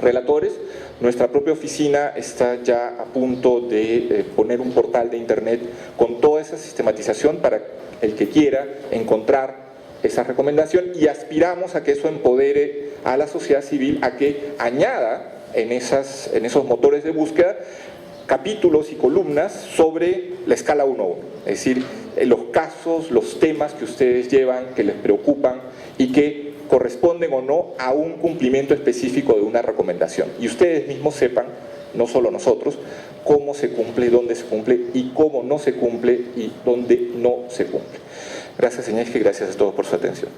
relatores. Nuestra propia oficina está ya a punto de poner un portal de internet con toda esa sistematización para el que quiera encontrar esa recomendación, y aspiramos a que eso empodere a la sociedad civil a que añada en esos motores de búsqueda capítulos y columnas sobre la escala 1-1, es decir, los casos, los temas que ustedes llevan, que les preocupan y que corresponden o no a un cumplimiento específico de una recomendación. Y ustedes mismos sepan, no solo nosotros, cómo se cumple, dónde se cumple y cómo no se cumple y dónde no se cumple. Gracias, señor, y gracias a todos por su atención.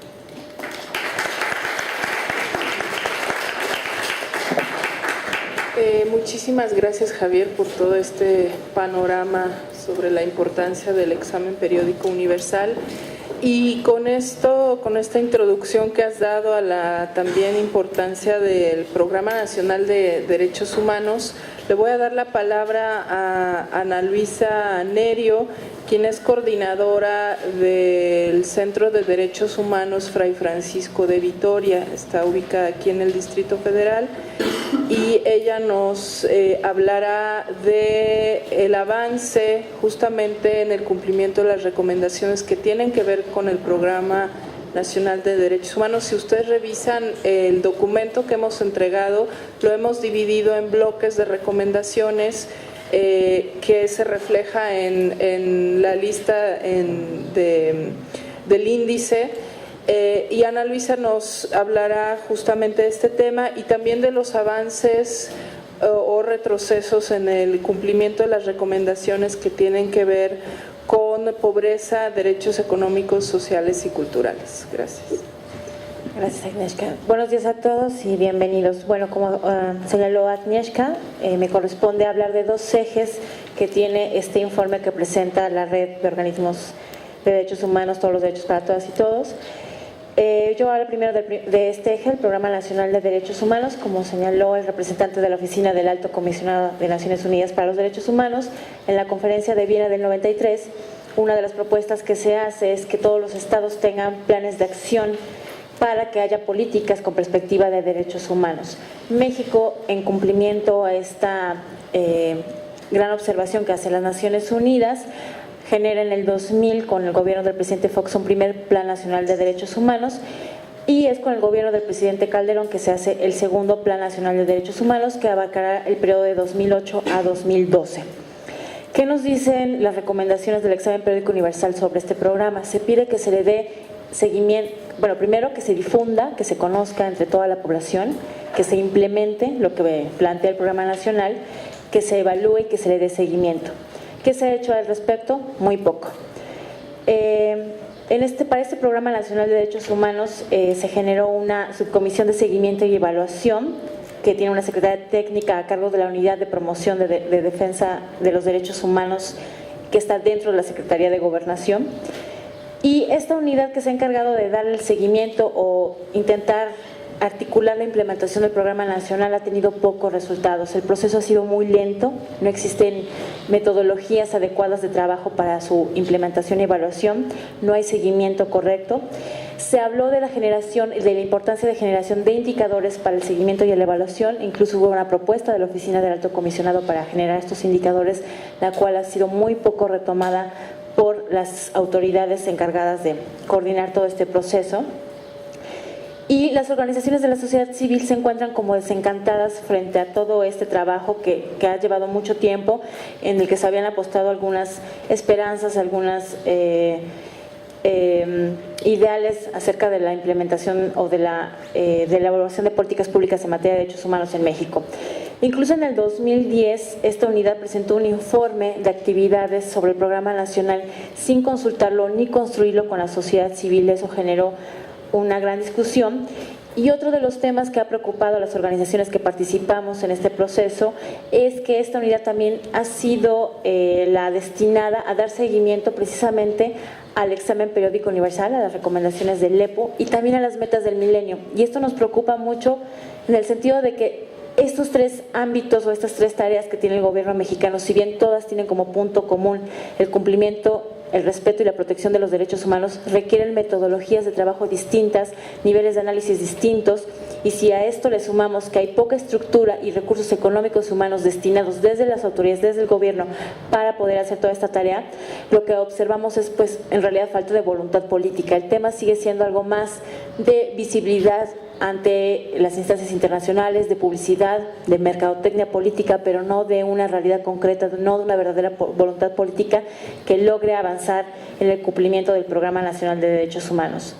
Muchísimas gracias, Javier, por todo este panorama sobre la importancia del examen periódico universal. Y con esto, con esta introducción que has dado a la también importancia del Programa Nacional de Derechos Humanos, le voy a dar la palabra a Ana Luisa Nerio, quien es coordinadora del Centro de Derechos Humanos Fray Francisco de Vitoria, está ubicada aquí en el Distrito Federal, y ella nos hablará del avance justamente en el cumplimiento de las recomendaciones que tienen que ver con el Programa Nacional de Derechos Humanos. Si ustedes revisan el documento que hemos entregado, lo hemos dividido en bloques de recomendaciones que se refleja en la lista del índice. Y Ana Luisa nos hablará justamente de este tema y también de los avances o retrocesos en el cumplimiento de las recomendaciones que tienen que ver con pobreza, derechos económicos, sociales y culturales. Gracias. Gracias, Agnieszka. Buenos días a todos y bienvenidos. Bueno, como señaló Agnieszka, me corresponde hablar de dos ejes que tiene este informe que presenta la Red de Organismos de Derechos Humanos, todos los derechos para todas y todos. Yo hablo primero de este eje, el Programa Nacional de Derechos Humanos, como señaló el representante de la Oficina del Alto Comisionado de Naciones Unidas para los Derechos Humanos, en la Conferencia de Viena del 93, una de las propuestas que se hace es que todos los estados tengan planes de acción para que haya políticas con perspectiva de derechos humanos. México, en cumplimiento a esta gran observación que hace las Naciones Unidas, genera en el 2000 con el gobierno del presidente Fox un primer Plan Nacional de Derechos Humanos, y es con el gobierno del presidente Calderón que se hace el segundo Plan Nacional de Derechos Humanos, que abarcará el periodo de 2008 a 2012. ¿Qué nos dicen las recomendaciones del examen periódico universal sobre este programa? Se pide que se le dé seguimiento, bueno, primero que se difunda, que se conozca entre toda la población, que se implemente lo que plantea el programa nacional, que se evalúe y que se le dé seguimiento. ¿Qué se ha hecho al respecto? Muy poco. Para este Programa Nacional de Derechos Humanos se generó una subcomisión de seguimiento y evaluación que tiene una secretaria técnica a cargo de la Unidad de Promoción de Defensa de los Derechos Humanos, que está dentro de la Secretaría de Gobernación. Y esta unidad que se ha encargado de dar el seguimiento o intentar articular la implementación del programa nacional ha tenido pocos resultados. El proceso ha sido muy lento, no existen metodologías adecuadas de trabajo para su implementación y evaluación, no hay seguimiento correcto. Se habló de la generación, de la importancia de generación de indicadores para el seguimiento y la evaluación, incluso hubo una propuesta de la Oficina del Alto Comisionado para generar estos indicadores, la cual ha sido muy poco retomada por las autoridades encargadas de coordinar todo este proceso. Y las organizaciones de la sociedad civil se encuentran como desencantadas frente a todo este trabajo que ha llevado mucho tiempo, en el que se habían apostado algunas esperanzas, algunas ideales acerca de la implementación o de la elaboración de políticas públicas en materia de derechos humanos en México. Incluso en el 2010, esta unidad presentó un informe de actividades sobre el programa nacional sin consultarlo ni construirlo con la sociedad civil. Eso generó una gran discusión. Y otro de los temas que ha preocupado a las organizaciones que participamos en este proceso es que esta unidad también ha sido la destinada a dar seguimiento precisamente al examen periódico universal, a las recomendaciones del EPO y también a las metas del milenio. Y esto nos preocupa mucho en el sentido de que estos tres ámbitos o estas tres tareas que tiene el gobierno mexicano, si bien todas tienen como punto común el cumplimiento el respeto y la protección de los derechos humanos requieren metodologías de trabajo distintas, niveles de análisis distintos, y si a esto le sumamos que hay poca estructura y recursos económicos y humanos destinados desde las autoridades, desde el gobierno, para poder hacer toda esta tarea, lo que observamos es pues en realidad falta de voluntad política. El tema sigue siendo algo más de visibilidad ante las instancias internacionales, de publicidad, de mercadotecnia política, pero no de una realidad concreta, no de una verdadera voluntad política que logre avanzar en el cumplimiento del Programa Nacional de Derechos Humanos.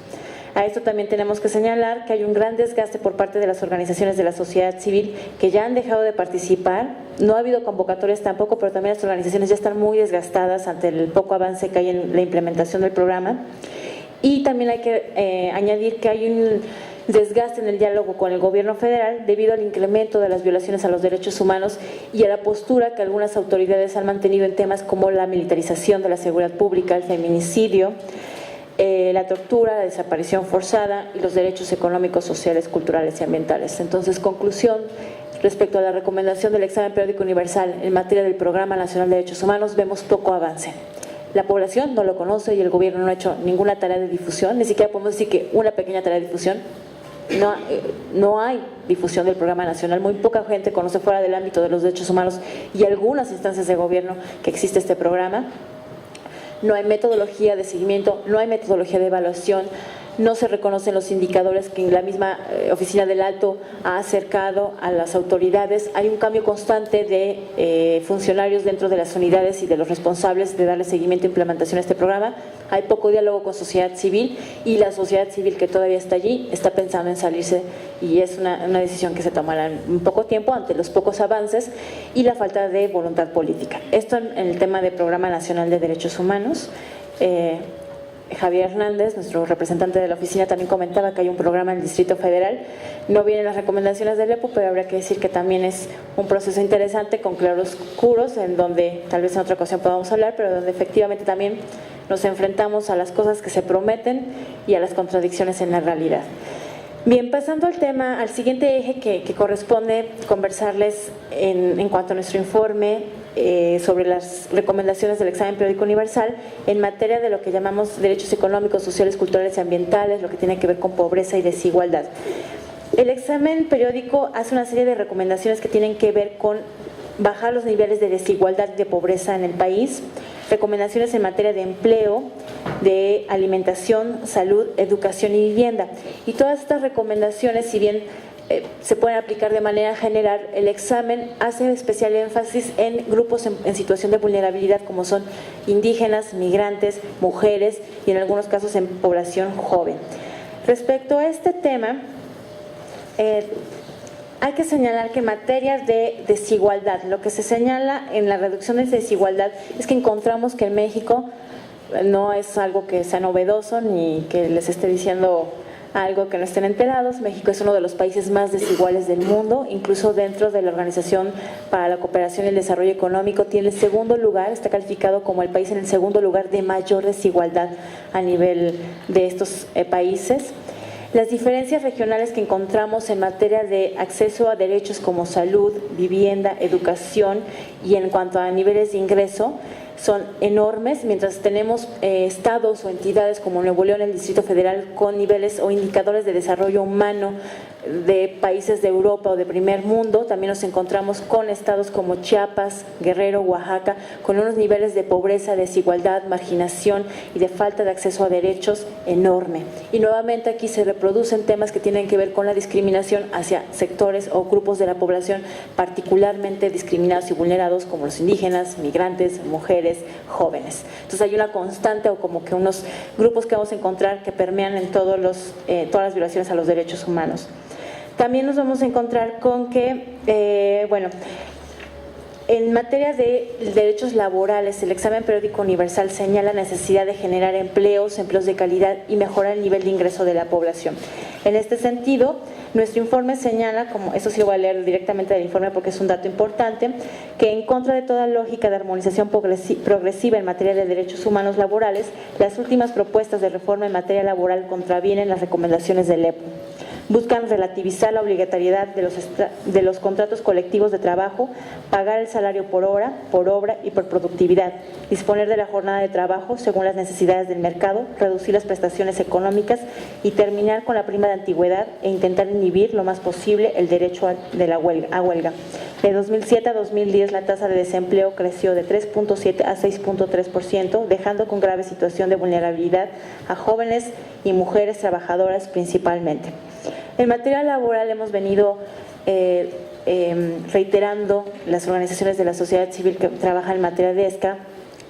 A esto también tenemos que señalar que hay un gran desgaste por parte de las organizaciones de la sociedad civil que ya han dejado de participar. No ha habido convocatorias tampoco, pero también las organizaciones ya están muy desgastadas ante el poco avance que hay en la implementación del programa. Y también hay que añadir que hay un desgaste en el diálogo con el gobierno federal debido al incremento de las violaciones a los derechos humanos y a la postura que algunas autoridades han mantenido en temas como la militarización de la seguridad pública, el feminicidio, la tortura, la desaparición forzada y los derechos económicos, sociales, culturales y ambientales. Entonces, conclusión, respecto a la recomendación del examen periódico universal en materia del Programa Nacional de Derechos Humanos, vemos poco avance. La población no lo conoce y el gobierno no ha hecho ninguna tarea de difusión, ni siquiera podemos decir que una pequeña tarea de difusión. No hay difusión del Programa Nacional, muy poca gente conoce fuera del ámbito de los derechos humanos y algunas instancias de gobierno que existe este programa. No hay metodología de seguimiento, no hay metodología de evaluación, no se reconocen los indicadores que la misma Oficina del Alto ha acercado a las autoridades. Hay un cambio constante de funcionarios dentro de las unidades y de los responsables de darle seguimiento e implementación a este programa. Hay poco diálogo con sociedad civil y la sociedad civil que todavía está allí está pensando en salirse y es una decisión que se tomará en poco tiempo ante los pocos avances y la falta de voluntad política. Esto en el tema del Programa Nacional de Derechos Humanos. Javier Hernández, nuestro representante de la oficina, también comentaba que hay un programa en el Distrito Federal. No vienen las recomendaciones del EPU, pero habría que decir que también es un proceso interesante con claroscuros, en donde tal vez en otra ocasión podamos hablar, pero donde efectivamente también nos enfrentamos a las cosas que se prometen y a las contradicciones en la realidad. Bien, pasando al tema, al siguiente eje que corresponde conversarles en cuanto a nuestro informe sobre las recomendaciones del examen periódico universal en materia de lo que llamamos derechos económicos, sociales, culturales y ambientales, lo que tiene que ver con pobreza y desigualdad. El examen periódico hace una serie de recomendaciones que tienen que ver con bajar los niveles de desigualdad y de pobreza en el país, recomendaciones en materia de empleo, de alimentación, salud, educación y vivienda. Y todas estas recomendaciones, si bien se pueden aplicar de manera general, el examen hace especial énfasis en grupos en situación de vulnerabilidad como son indígenas, migrantes, mujeres y en algunos casos en población joven. Respecto a este tema, hay que señalar que en materia de desigualdad, lo que se señala en la reducción de desigualdad es que encontramos que en México no es algo que sea novedoso ni que les esté diciendo algo que no estén enterados. México es uno de los países más desiguales del mundo, incluso dentro de la Organización para la Cooperación y el Desarrollo Económico tiene el segundo lugar, está calificado como el país en el segundo lugar de mayor desigualdad a nivel de estos países. Las diferencias regionales que encontramos en materia de acceso a derechos como salud, vivienda, educación y en cuanto a niveles de ingreso son enormes, mientras tenemos estados o entidades como Nuevo León, el Distrito Federal, con niveles o indicadores de desarrollo humano de países de Europa o de primer mundo. También nos encontramos con estados como Chiapas, Guerrero, Oaxaca, con unos niveles de pobreza, desigualdad, marginación y de falta de acceso a derechos enorme. Y nuevamente aquí se reproducen temas que tienen que ver con la discriminación hacia sectores o grupos de la población particularmente discriminados y vulnerados como los indígenas, migrantes, mujeres, jóvenes. Entonces hay una constante o como que unos grupos que vamos a encontrar que permean en todas las violaciones a los derechos humanos. También nos vamos a encontrar con que, en materia de derechos laborales, el examen periódico universal señala la necesidad de generar empleos de calidad y mejorar el nivel de ingreso de la población. En este sentido, nuestro informe señala, como eso sí lo voy a leer directamente del informe porque es un dato importante, que en contra de toda lógica de armonización progresiva en materia de derechos humanos laborales, las últimas propuestas de reforma en materia laboral contravienen las recomendaciones del EPU. Buscan relativizar la obligatoriedad de los contratos colectivos de trabajo, pagar el salario por hora, por obra y por productividad, disponer de la jornada de trabajo según las necesidades del mercado, reducir las prestaciones económicas y terminar con la prima de antigüedad e intentar inhibir lo más posible el derecho a huelga. De 2007 a 2010 la tasa de desempleo creció de 3.7 a 6.3%, dejando con grave situación de vulnerabilidad a jóvenes y mujeres trabajadoras principalmente. En materia laboral hemos venido reiterando las organizaciones de la sociedad civil que trabajan en materia de ESCA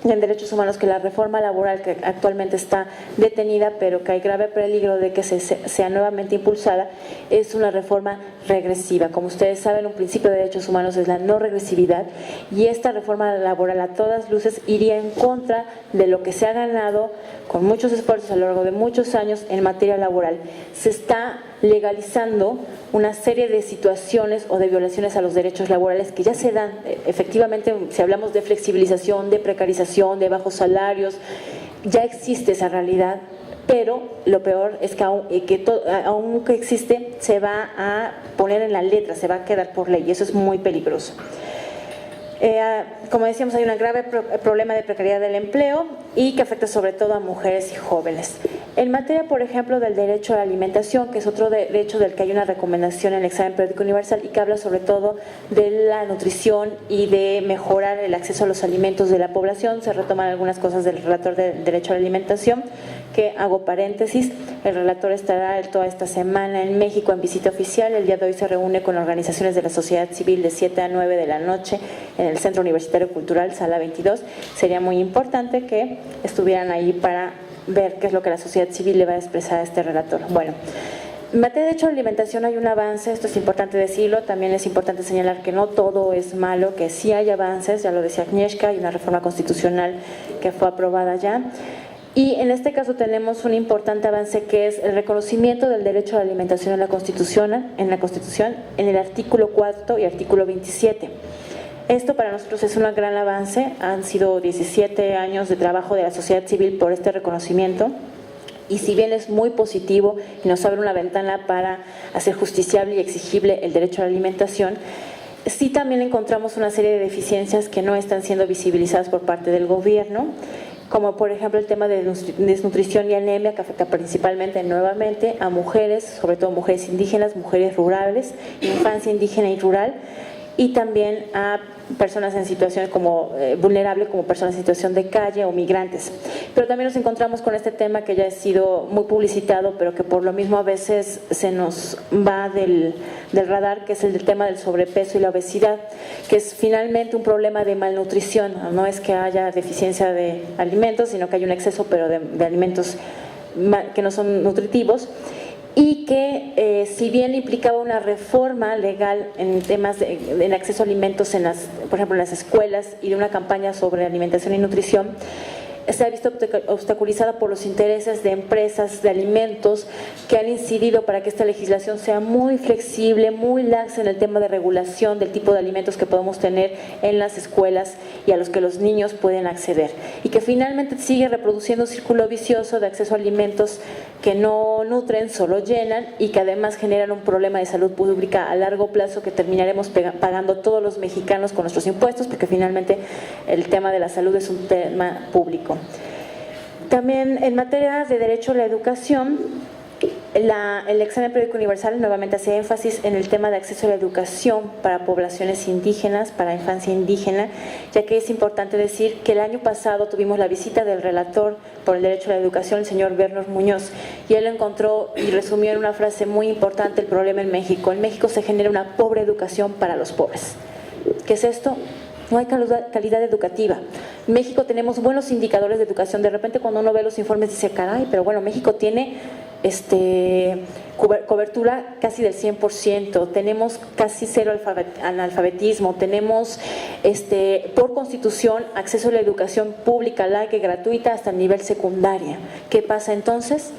en derechos humanos que la reforma laboral que actualmente está detenida, pero que hay grave peligro de que sea nuevamente impulsada, es una reforma regresiva. Como ustedes saben, un principio de derechos humanos es la no regresividad y esta reforma laboral a todas luces iría en contra de lo que se ha ganado con muchos esfuerzos a lo largo de muchos años en materia laboral. Se está legalizando una serie de situaciones o de violaciones a los derechos laborales que ya se dan. Efectivamente, si hablamos de flexibilización, de precarización, de bajos salarios, ya existe esa realidad, pero lo peor es que aún que existe, se va a poner en la letra, se va a quedar por ley y eso es muy peligroso. Como decíamos, hay un grave problema de precariedad del empleo y que afecta sobre todo a mujeres y jóvenes. En materia, por ejemplo, del derecho a la alimentación, que es otro derecho del que hay una recomendación en el examen periódico universal y que habla sobre todo de la nutrición y de mejorar el acceso a los alimentos de la población, se retoman algunas cosas del relator del derecho a la alimentación, que hago paréntesis, el relator estará toda esta semana en México en visita oficial. El día de hoy se reúne con organizaciones de la sociedad civil de 7 a 9 de la noche en el Centro Universitario Cultural, Sala 22. Sería muy importante que estuvieran ahí para ver qué es lo que la sociedad civil le va a expresar a este relator. Bueno, en materia de derecho a la alimentación hay un avance, esto es importante decirlo, también es importante señalar que no todo es malo, que sí hay avances, ya lo decía Agnieszka, hay una reforma constitucional que fue aprobada ya. Y en este caso tenemos un importante avance que es el reconocimiento del derecho a la alimentación en la Constitución, en el artículo 4 y artículo 27. Esto para nosotros es un gran avance, han sido 17 años de trabajo de la sociedad civil por este reconocimiento y si bien es muy positivo y nos abre una ventana para hacer justiciable y exigible el derecho a la alimentación, sí también encontramos una serie de deficiencias que no están siendo visibilizadas por parte del gobierno, como por ejemplo el tema de desnutrición y anemia, que afecta principalmente nuevamente a mujeres, sobre todo mujeres indígenas, mujeres rurales, infancia indígena y rural, y también a personas en situaciones como vulnerables, como personas en situación de calle o migrantes. Pero también nos encontramos con este tema que ya ha sido muy publicitado, pero que por lo mismo a veces se nos va del radar, que es el tema del sobrepeso y la obesidad, que es finalmente un problema de malnutrición. No es que haya deficiencia de alimentos, sino que hay un exceso, pero de alimentos que no son nutritivos, y que si bien implicaba una reforma legal en temas de acceso a alimentos, por ejemplo en las escuelas, y de una campaña sobre alimentación y nutrición, se ha visto obstaculizada por los intereses de empresas de alimentos que han incidido para que esta legislación sea muy flexible, muy laxa en el tema de regulación del tipo de alimentos que podemos tener en las escuelas y a los que los niños pueden acceder, y que finalmente sigue reproduciendo un círculo vicioso de acceso a alimentos que no nutren, solo llenan, y que además generan un problema de salud pública a largo plazo que terminaremos pagando todos los mexicanos con nuestros impuestos, porque finalmente el tema de la salud es un tema público. También en materia de derecho a la educación, el examen periódico universal nuevamente hace énfasis en el tema de acceso a la educación para poblaciones indígenas, para infancia indígena, ya que es importante decir que el año pasado tuvimos la visita del relator por el derecho a la educación, el señor Bernard Muñoz, y él encontró y resumió en una frase muy importante el problema en México. En México se genera una pobre educación para los pobres. ¿Qué es esto? No hay calidad educativa. En México tenemos buenos indicadores de educación. De repente cuando uno ve los informes dice, caray, pero bueno, México tiene cobertura casi del 100%, tenemos casi cero analfabetismo, tenemos por constitución acceso a la educación pública, laica y gratuita hasta el nivel secundaria. ¿Qué pasa entonces?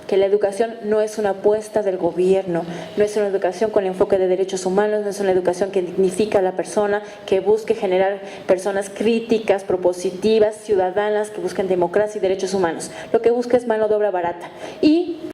Que la educación no es una apuesta del gobierno, no es una educación con enfoque de derechos humanos, no es una educación que dignifica a la persona, que busque generar personas críticas, propositivas, ciudadanas, que busquen democracia y derechos humanos. Lo que busca es mano de obra barata. Y